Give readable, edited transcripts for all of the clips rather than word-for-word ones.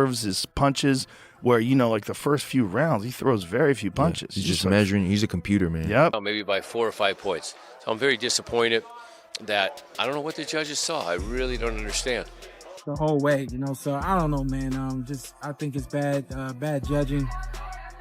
his punches, where, you know, like the first few rounds, he throws very few punches. Yeah, he's just measuring. He's a computer, man. Yep. Maybe by 4 or 5 points. So I'm very disappointed that I don't know what the judges saw. I really don't understand. The whole way, you know, so I don't know, man. I think it's bad judging,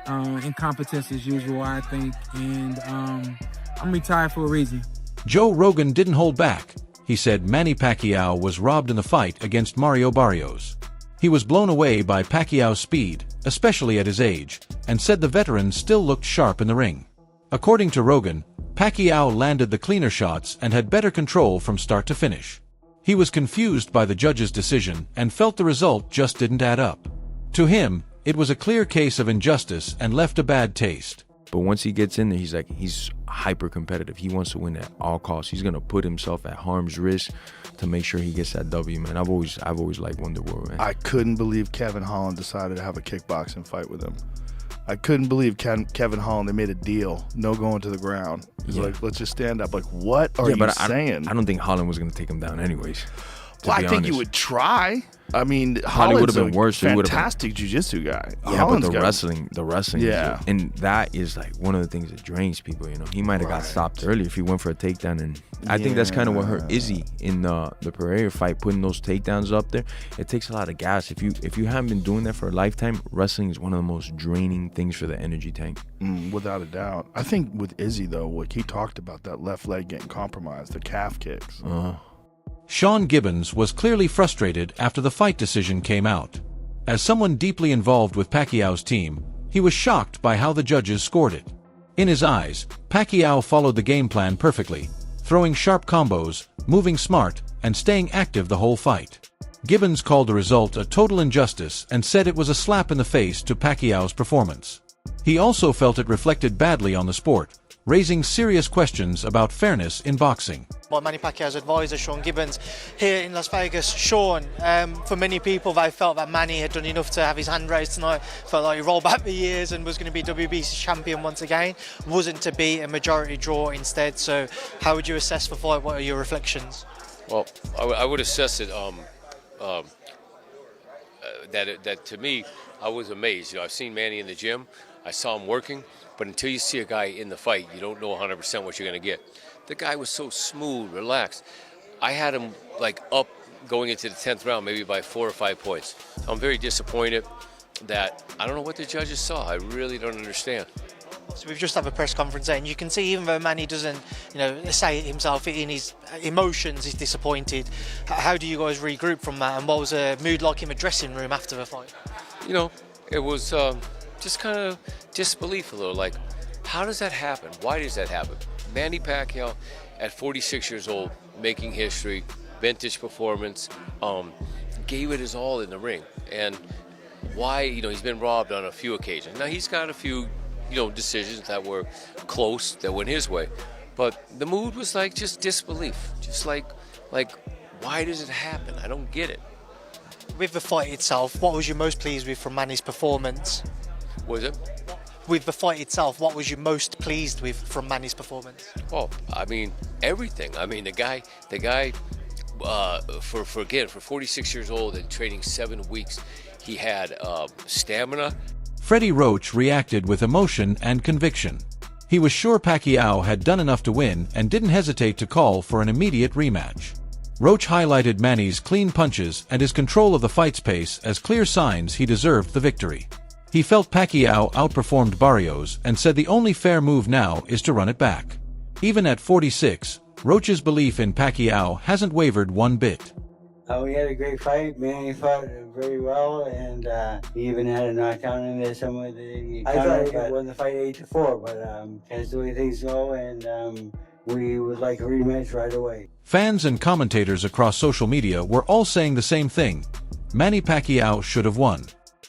incompetence as usual, I think, and I'm retired for a reason. Joe Rogan didn't hold back. He said Manny Pacquiao was robbed in the fight against Mario Barrios. He was blown away by Pacquiao's speed, especially at his age, and said the veteran still looked sharp in the ring. According to Rogan, Pacquiao landed the cleaner shots and had better control from start to finish. He was confused by the judge's decision and felt the result just didn't add up. To him, it was a clear case of injustice and left a bad taste. But once he gets in there, he's hyper competitive. He wants to win at all costs. He's gonna put himself at harm's risk to make sure he gets that W, man. I've always liked Wonderboy, man. I couldn't believe Kevin Holland decided to have a kickboxing fight with him. I couldn't believe Kevin Holland, they made a deal, no going to the ground. He's like, let's just stand up. Like, what are you saying? I don't think Holland was going to take him down anyways. Well, I think you would try. I mean, Holland would have been worse. Fantastic jiu-jitsu guy. Yeah, Holland's but the wrestling. Yeah. And that is like one of the things that drains people, you know. He might have got stopped early if he went for a takedown. And I think that's kind of what hurt Izzy in the Pereira fight, putting those takedowns up there. It takes a lot of gas. If you haven't been doing that for a lifetime, wrestling is one of the most draining things for the energy tank. Without a doubt. I think with Izzy, though, like he talked about that left leg getting compromised, the calf kicks. Sean Gibbons was clearly frustrated after the fight decision came out. As someone deeply involved with Pacquiao's team, he was shocked by how the judges scored it. In his eyes, Pacquiao followed the game plan perfectly, throwing sharp combos, moving smart, and staying active the whole fight. Gibbons called the result a total injustice and said it was a slap in the face to Pacquiao's performance. He also felt it reflected badly on the sport, raising serious questions about fairness in boxing. Well, Manny Pacquiao's advisor, Sean Gibbons, here in Las Vegas. Sean, for many people, they felt that Manny had done enough to have his hand raised tonight, felt like he rolled back the years and was going to be WBC champion once again. Wasn't to be a majority draw instead. So how would you assess the fight? What are your reflections? Well, I would assess it that to me, I was amazed. You know, I've seen Manny in the gym. I saw him working. But until you see a guy in the fight, you don't know 100% what you're going to get. The guy was so smooth, relaxed. I had him like up going into the 10th round, maybe by 4 or 5 points. So I'm very disappointed that I don't know what the judges saw. I really don't understand. So we've just had a press conference and you can see even though Manny doesn't, say it himself in his emotions, he's disappointed. How do you guys regroup from that? And what was the mood like in the dressing room after the fight? You know, it was just kind of disbelief a little. Like, how does that happen? Why does that happen? Manny Pacquiao, at 46 years old, making history, vintage performance, gave it his all in the ring. And why, he's been robbed on a few occasions. Now, he's got a few, decisions that were close, that went his way. But the mood was like just disbelief. Just like, why does it happen? I don't get it. With the fight itself, what was you most pleased with from Manny's performance? Was it? With the fight itself, what was you most pleased with from Manny's performance? Oh, I mean, everything. I mean, the guy, for 46 years old and training 7 weeks, he had stamina. Freddie Roach reacted with emotion and conviction. He was sure Pacquiao had done enough to win and didn't hesitate to call for an immediate rematch. Roach highlighted Manny's clean punches and his control of the fight's pace as clear signs he deserved the victory. He felt Pacquiao outperformed Barrios and said the only fair move now is to run it back. Even at 46, Roach's belief in Pacquiao hasn't wavered one bit. We had a great fight. Manny fought very well, and he even had a knockdown in there somewhere. I thought he won the fight 8-4, but that's the way things go, and we would like a rematch right away. Fans and commentators across social media were all saying the same thing. Manny Pacquiao should have won.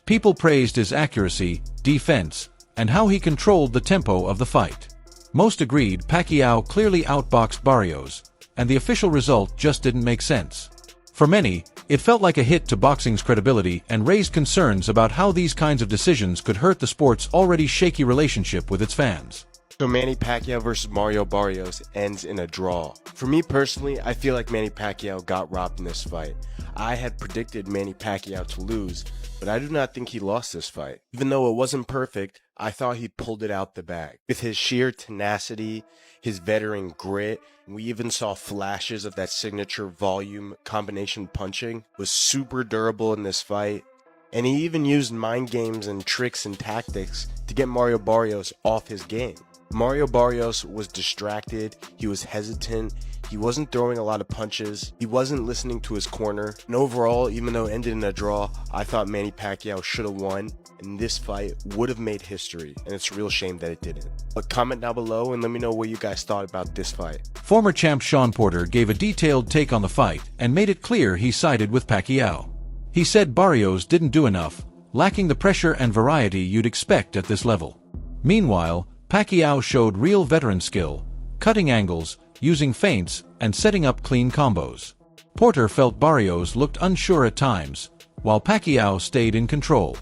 People praised his accuracy, defense, and how he controlled the tempo of the fight. Most agreed Pacquiao clearly outboxed Barrios, and the official result just didn't make sense. For many, it felt like a hit to boxing's credibility and raised concerns about how these kinds of decisions could hurt the sport's already shaky relationship with its fans. So Manny Pacquiao versus Mario Barrios ends in a draw. For me personally, I feel like Manny Pacquiao got robbed in this fight. I had predicted Manny Pacquiao to lose, but I do not think he lost this fight. Even though it wasn't perfect, I thought he pulled it out the bag. With his sheer tenacity, his veteran grit, we even saw flashes of that signature volume combination punching, was super durable in this fight. And he even used mind games and tricks and tactics to get Mario Barrios off his game. Mario Barrios was distracted, he was hesitant, he wasn't throwing a lot of punches, he wasn't listening to his corner, and overall, even though it ended in a draw, I thought Manny Pacquiao should have won, and this fight would have made history, and it's a real shame that it didn't. But comment down below and let me know what you guys thought about this fight. Former champ Sean Porter gave a detailed take on the fight and made it clear he sided with Pacquiao. He said Barrios didn't do enough, lacking the pressure and variety you'd expect at this level. Meanwhile, Pacquiao showed real veteran skill, cutting angles, using feints, and setting up clean combos. Porter felt Barrios looked unsure at times, while Pacquiao stayed in control.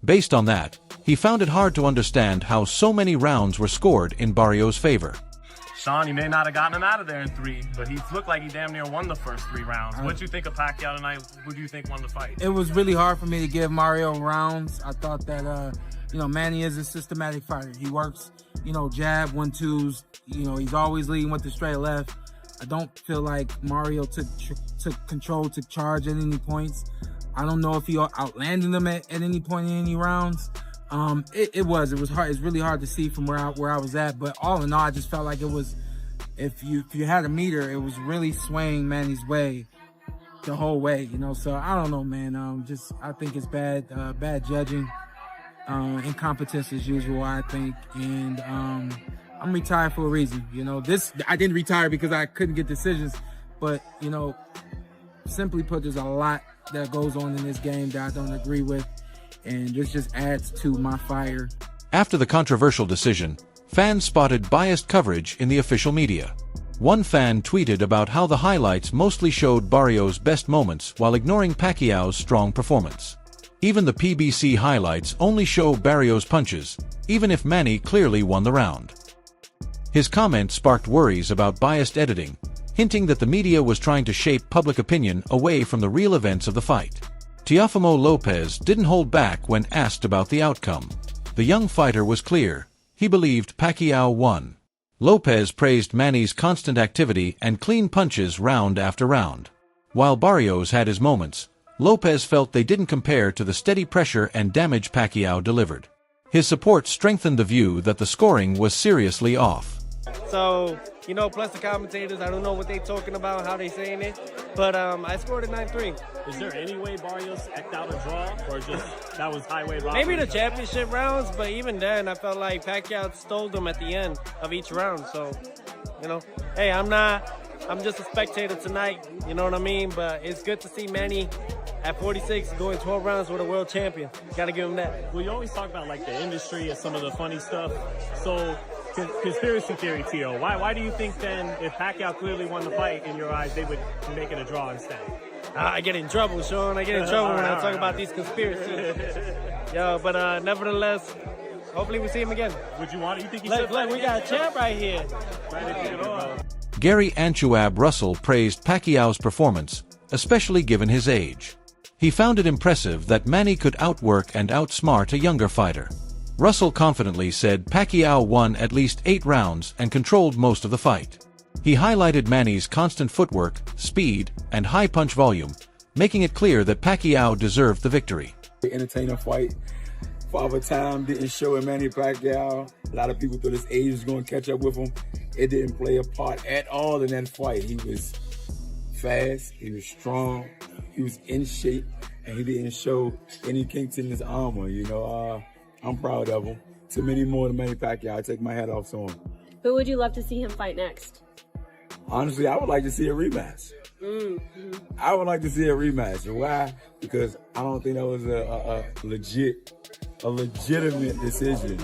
Based on that, he found it hard to understand how so many rounds were scored in Barrios' favor. Sean, he may not have gotten him out of there in 3, but he looked like he damn near won the first 3 rounds. What do you think of Pacquiao tonight? Who do you think won the fight? It was really hard for me to give Mario rounds. I thought that, Manny is a systematic fighter. He works, jab, 1-2s. He's always leading with the straight left. I don't feel like Mario took control, took charge at any points. I don't know if he outlanded him at any point in any rounds. It was hard. It's really hard to see from where I was at. But all in all, I just felt like it was, if you had a meter, it was really swaying Manny's way the whole way. So I don't know, man. I think it's bad judging, incompetence as usual, I think, and I'm retired for a reason. I didn't retire because I couldn't get decisions, but simply put, there's a lot that goes on in this game that I don't agree with, and this just adds to my fire. After the controversial decision, fans spotted biased coverage in the official media. One fan tweeted about how the highlights mostly showed Barrios' best moments while ignoring Pacquiao's strong performance. Even the PBC highlights only show Barrios' punches, even if Manny clearly won the round. His comment sparked worries about biased editing, hinting that the media was trying to shape public opinion away from the real events of the fight. Teofimo Lopez didn't hold back when asked about the outcome. The young fighter was clear. He believed Pacquiao won. Lopez praised Manny's constant activity and clean punches round after round. While Barrios had his moments, Lopez felt they didn't compare to the steady pressure and damage Pacquiao delivered. His support strengthened the view that the scoring was seriously off. So, plus the commentators, I don't know what they're talking about, how they saying it, but I scored a 9-3. Is there any way Barrios act out a draw, or just that was highway robbery? Maybe the championship rounds, but even then, I felt like Pacquiao stole them at the end of each round. So, hey, I'm just a spectator tonight, you know what I mean? But it's good to see Manny at 46 going 12 rounds with a world champion. Gotta give him that. Well, you always talk about the industry and some of the funny stuff. So, conspiracy theory, Tio. Why do you think then, if Pacquiao clearly won the fight in your eyes, they would make it a draw instead? I get in trouble, Sean. I get in trouble when I talk about these conspiracies. But nevertheless, hopefully we see him again. Would you want it? You think he should? Look, we got a champ right here. Gary Anchuab Russell praised Pacquiao's performance, especially given his age. He found it impressive that Manny could outwork and outsmart a younger fighter. Russell confidently said Pacquiao won at least 8 rounds and controlled most of the fight. He highlighted Manny's constant footwork, speed, and high punch volume, making it clear that Pacquiao deserved the victory. Entertaining fight. Father time didn't show in Manny Pacquiao. A lot of people thought his age was going to catch up with him. It didn't play a part at all in that fight. He was fast, he was strong, he was in shape, and he didn't show any kinks in his armor. I'm proud of him. To many more than Manny Pacquiao, I take my hat off to him. Who would you love to see him fight next? Honestly, I would like to see a rematch. I would like to see a rematch. Why? Because I don't think that was a legitimate decision.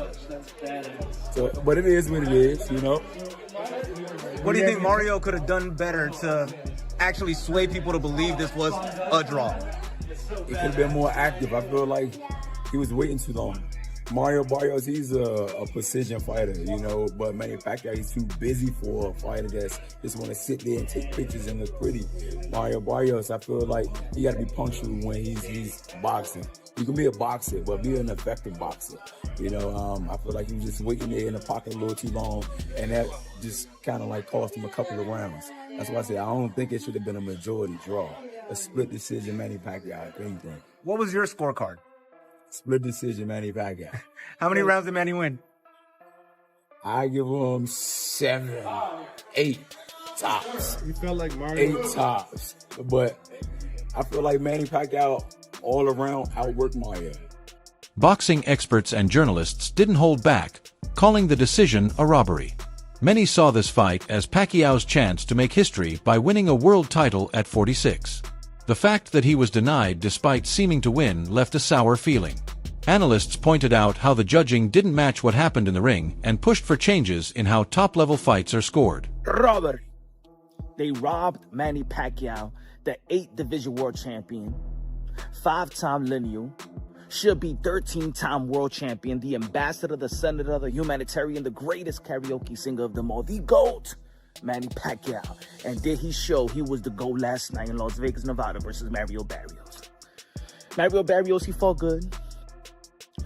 So, but it is what it is, What do you think Mario could have done better to actually sway people to believe this was a draw? It could have been more active. I feel like he was waiting too long. Mario Barrios, he's a precision fighter, you know, but Manny Pacquiao, he's too busy for a fighter that's just want to sit there and take pictures and look pretty. Mario Barrios, I feel like he got to be punctual when he's boxing. You can be a boxer, but be an effective boxer. You know, I feel like he was just waiting there in the pocket a little too long, and that just kind of like cost him a couple of rounds. That's why I say I don't think it should have been a majority draw. A split decision, Manny Pacquiao, if anything. What was your scorecard? Split decision, Manny Pacquiao. How many rounds did Manny win? I give him 7, 8 tops. You felt like Mario? 8 tops. But I feel like Manny Pacquiao all around outworked Mario. Boxing experts and journalists didn't hold back, calling the decision a robbery. Many saw this fight as Pacquiao's chance to make history by winning a world title at 46. The fact that he was denied despite seeming to win left a sour feeling. Analysts pointed out how the judging didn't match what happened in the ring and pushed for changes in how top-level fights are scored. Robbery. They robbed Manny Pacquiao, the 8th division world champion, 5-time lineal, should be 13-time world champion, the ambassador, the senator, the humanitarian, the greatest karaoke singer of them all, the GOAT, Manny Pacquiao. And did he show he was the GOAT last night in Las Vegas, Nevada versus Mario Barrios. Mario Barrios, he fought good,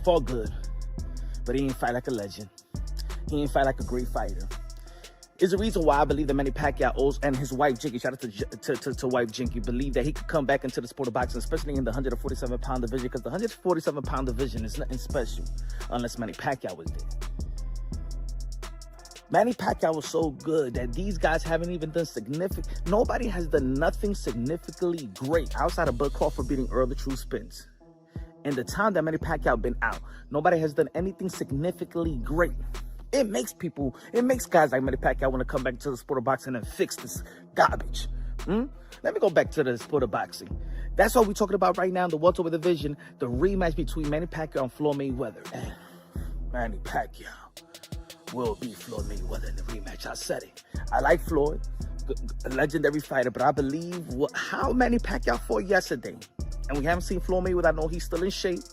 but he didn't fight like a legend. He didn't fight like a great fighter. Is the reason why I believe that Manny Pacquiao and his wife Jinky, shout out to wife Jinky, believe that he could come back into the sport of boxing, especially in the 147-pound division, because the 147-pound division is nothing special unless Manny Pacquiao was there. Manny Pacquiao was so good that these guys haven't even done significant. Nobody has done nothing significantly great outside of Bud Crawford beating Earl the True Spence. In the time that Manny Pacquiao been out, nobody has done anything significantly great. It makes guys like Manny Pacquiao want to come back to the sport of boxing and fix this garbage. Let me go back to the sport of boxing. That's what we're talking about right now in the welterweight division, the rematch between Manny Pacquiao and Floyd Mayweather. And Manny Pacquiao will beat Floyd Mayweather in the rematch. I said it. I like Floyd, a legendary fighter, but I believe how Manny Pacquiao fought yesterday, and we haven't seen Floyd Mayweather. I know he's still in shape,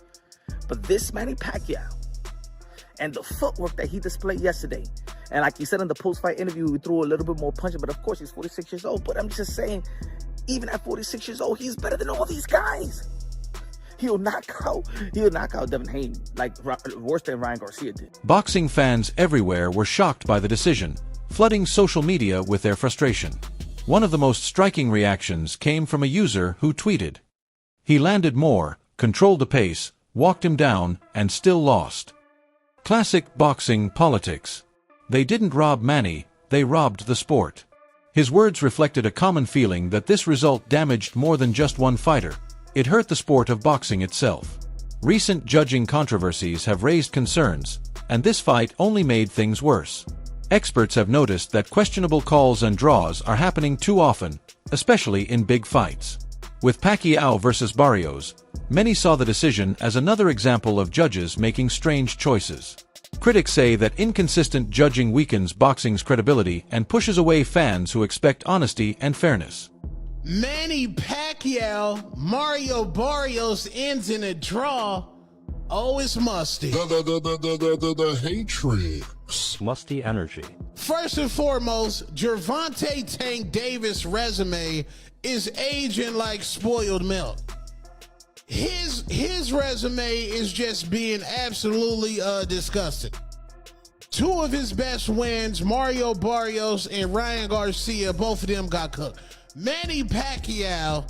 but this Manny Pacquiao, and the footwork that he displayed yesterday. And like he said in the post-fight interview, he threw a little bit more punch, but of course he's 46 years old. But I'm just saying, even at 46 years old, he's better than all these guys. He'll knock out Devin Haney, like worse than Ryan Garcia did. Boxing fans everywhere were shocked by the decision, flooding social media with their frustration. One of the most striking reactions came from a user who tweeted, "He landed more, controlled the pace, walked him down, and still lost. Classic boxing politics. They didn't rob Manny, they robbed the sport." His words reflected a common feeling that this result damaged more than just one fighter. It hurt the sport of boxing itself. Recent judging controversies have raised concerns, and this fight only made things worse. Experts have noticed that questionable calls and draws are happening too often, especially in big fights. With Pacquiao versus Barrios, many saw the decision as another example of judges making strange choices. Critics say that inconsistent judging weakens boxing's credibility and pushes away fans who expect honesty and fairness. Manny Pacquiao, Mario Barrios ends in a draw. Oh, it's musty. The hatred. Musty energy. First and foremost, Gervonta Tank Davis' resume is aging like spoiled milk. His resume is just being absolutely disgusting. 2 of his best wins, Mario Barrios and Ryan Garcia, both of them got cooked. Manny Pacquiao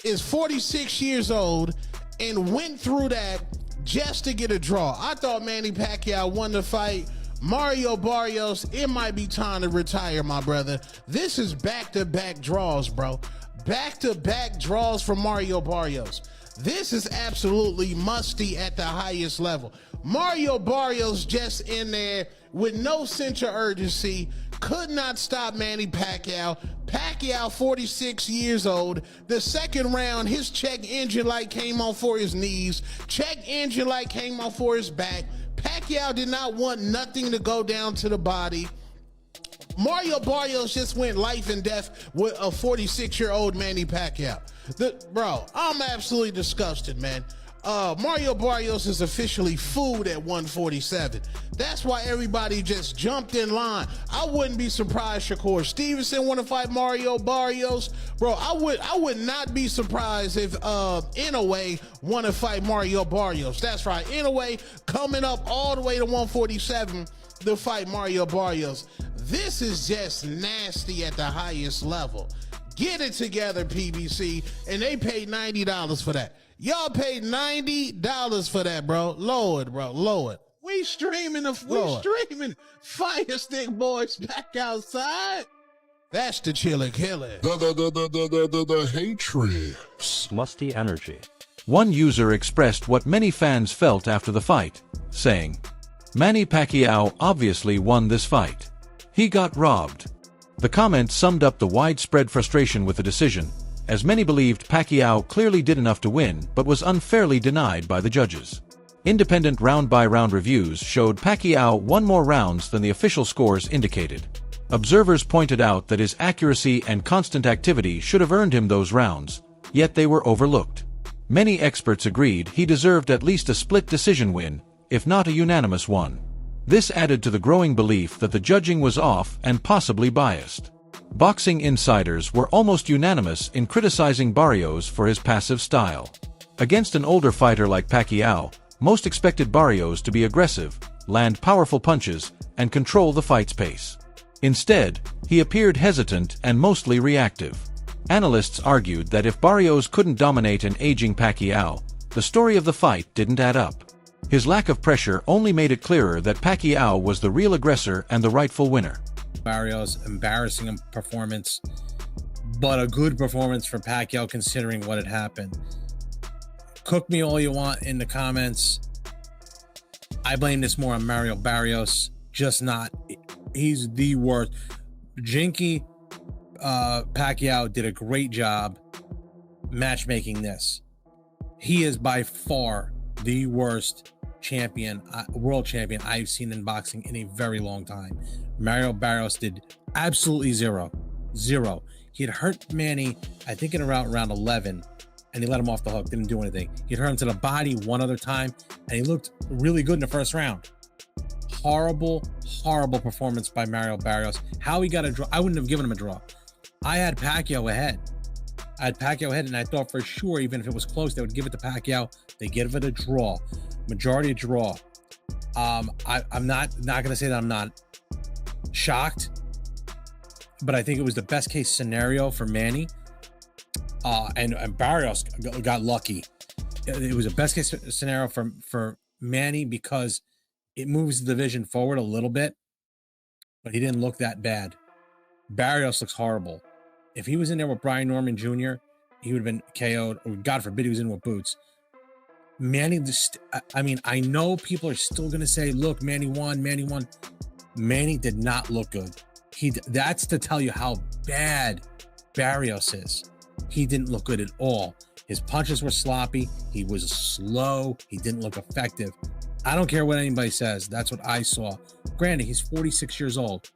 is 46 years old and went through that just to get a draw. I thought Manny Pacquiao won the fight. Mario Barrios, it might be time to retire, my brother. This is back-to-back draws, bro. Back-to-back draws for Mario Barrios. This is absolutely musty at the highest level. Mario Barrios just in there with no sense of urgency, could not stop Manny Pacquiao. Pacquiao, 46 years old. The second round, his check engine light came on for his knees. Check engine light came on for his back. Pacquiao did not want nothing to go down to the body. Mario Barrios just went life and death with a 46-year-old Manny Pacquiao. Bro, I'm absolutely disgusted, man. Mario Barrios is officially food at 147. That's why everybody just jumped in line. I wouldn't be surprised Shakur Stevenson want to fight Mario Barrios. Bro, I would not be surprised if Inoue want to fight Mario Barrios. That's right, Inoue coming up all the way to 147 to fight Mario Barrios. This is just nasty at the highest level. Get it together, PBC, and they paid $90 for that. Y'all paid $90 for that, bro. Lord, bro, Lord. We streaming Fire Stick Boys back outside. That's the chiller killer. The hatred. Musty energy. One user expressed what many fans felt after the fight, saying, Manny Pacquiao obviously won this fight. He got robbed. The comment summed up the widespread frustration with the decision, as many believed Pacquiao clearly did enough to win but was unfairly denied by the judges. Independent round-by-round reviews showed Pacquiao won more rounds than the official scores indicated. Observers pointed out that his accuracy and constant activity should have earned him those rounds, yet they were overlooked. Many experts agreed he deserved at least a split decision win, if not a unanimous one. This added to the growing belief that the judging was off and possibly biased. Boxing insiders were almost unanimous in criticizing Barrios for his passive style. Against an older fighter like Pacquiao, most expected Barrios to be aggressive, land powerful punches, and control the fight's pace. Instead, he appeared hesitant and mostly reactive. Analysts argued that if Barrios couldn't dominate an aging Pacquiao, the story of the fight didn't add up. His lack of pressure only made it clearer that Pacquiao was the real aggressor and the rightful winner. Barrios, embarrassing performance, but a good performance for Pacquiao considering what had happened. Cook me all you want in the comments. I blame this more on Mario Barrios, just not. He's the worst. Jinky Pacquiao did a great job matchmaking this. He is by far the worst champion, world champion I've seen in boxing in a very long time. Mario Barrios did absolutely zero. He had hurt Manny, I think in around round 11, and he let him off the hook, didn't do anything. He hurt him to the body one other time, and he looked really good in the first round. Horrible performance by Mario Barrios. How he got a draw, I wouldn't have given him a draw. I had Pacquiao ahead. And I thought for sure, even if it was close, they would give it to Pacquiao. They give it a draw, majority draw. I'm not gonna say that I'm not shocked, but I think it was the best case scenario for Manny. And Barrios got lucky. It was a best case scenario for Manny because it moves the division forward a little bit, but he didn't look that bad. Barrios looks horrible. If he was in there with Brian Norman Jr., he would have been KO'd, or God forbid he was in with Boots. Manny, I know people are still going to say, look, Manny won. Manny did not look good. That's to tell you how bad Barrios is. He didn't look good at all. His punches were sloppy. He was slow. He didn't look effective. I don't care what anybody says. That's what I saw. Granted, he's 46 years old.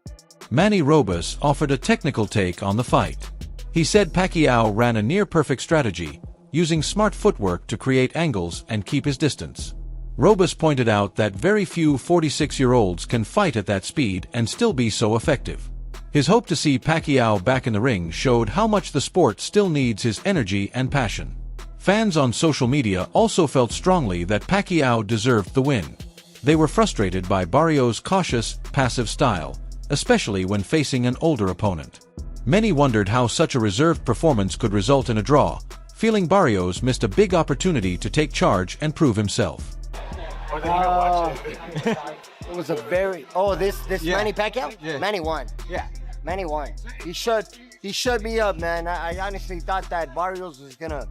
Manny Robus offered a technical take on the fight. He said Pacquiao ran a near-perfect strategy, using smart footwork to create angles and keep his distance. Robus pointed out that very few 46-year-olds can fight at that speed and still be so effective. His hope to see Pacquiao back in the ring showed how much the sport still needs his energy and passion. Fans on social media also felt strongly that Pacquiao deserved the win. They were frustrated by Barrios' cautious, passive style, especially when facing an older opponent. Many wondered how such a reserved performance could result in a draw, feeling Barrios missed a big opportunity to take charge and prove himself. It was a very this Manny Pacquiao? Yeah. Manny won. Yeah. Manny won. He shut me up, man. I honestly thought that Barrios was gonna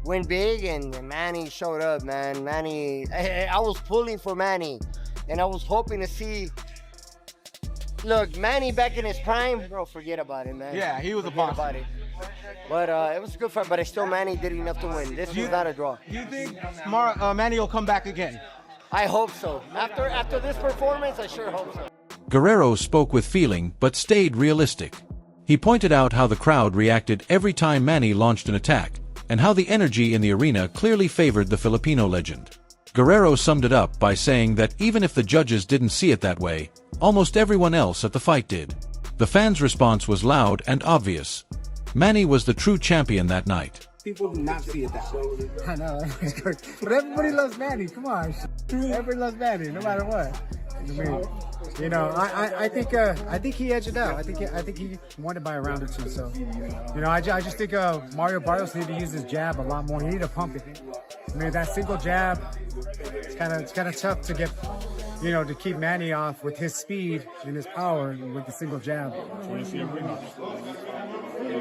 win big, and Manny showed up, man. Manny, I was pulling for Manny, and I was hoping to see. Look, Manny back in his prime, bro, forget about it, man. Yeah, he was a boss. But it was a good fight, but still Manny did enough to win. This was not a draw. Do you think Manny will come back again? I hope so. After this performance, I sure hope so. Guerrero spoke with feeling but stayed realistic. He pointed out how the crowd reacted every time Manny launched an attack, and how the energy in the arena clearly favored the Filipino legend. Guerrero summed it up by saying that even if the judges didn't see it that way, almost everyone else at the fight did. The fans' response was loud and obvious. Manny was the true champion that night. People do not see it that way. I know, but everybody loves Manny. Come on, everybody loves Manny, no matter what. I mean, you know, I think he edged it out. I think he won it by a round or two. So, you know, I just think Mario Barrios needed to use his jab a lot more. He needed to pump it. I mean, that single jab, it's kind of tough to get, you know, to keep Manny off with his speed and his power with the single jab.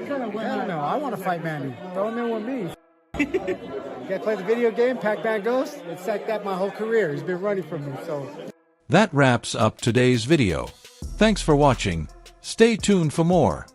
Hell no, I want to fight Manny. Throw him in with me. You gotta play the video game, Pac-Man Ghost. It's like that my whole career. He's been running from me, so. That wraps up today's video. Thanks for watching. Stay tuned for more.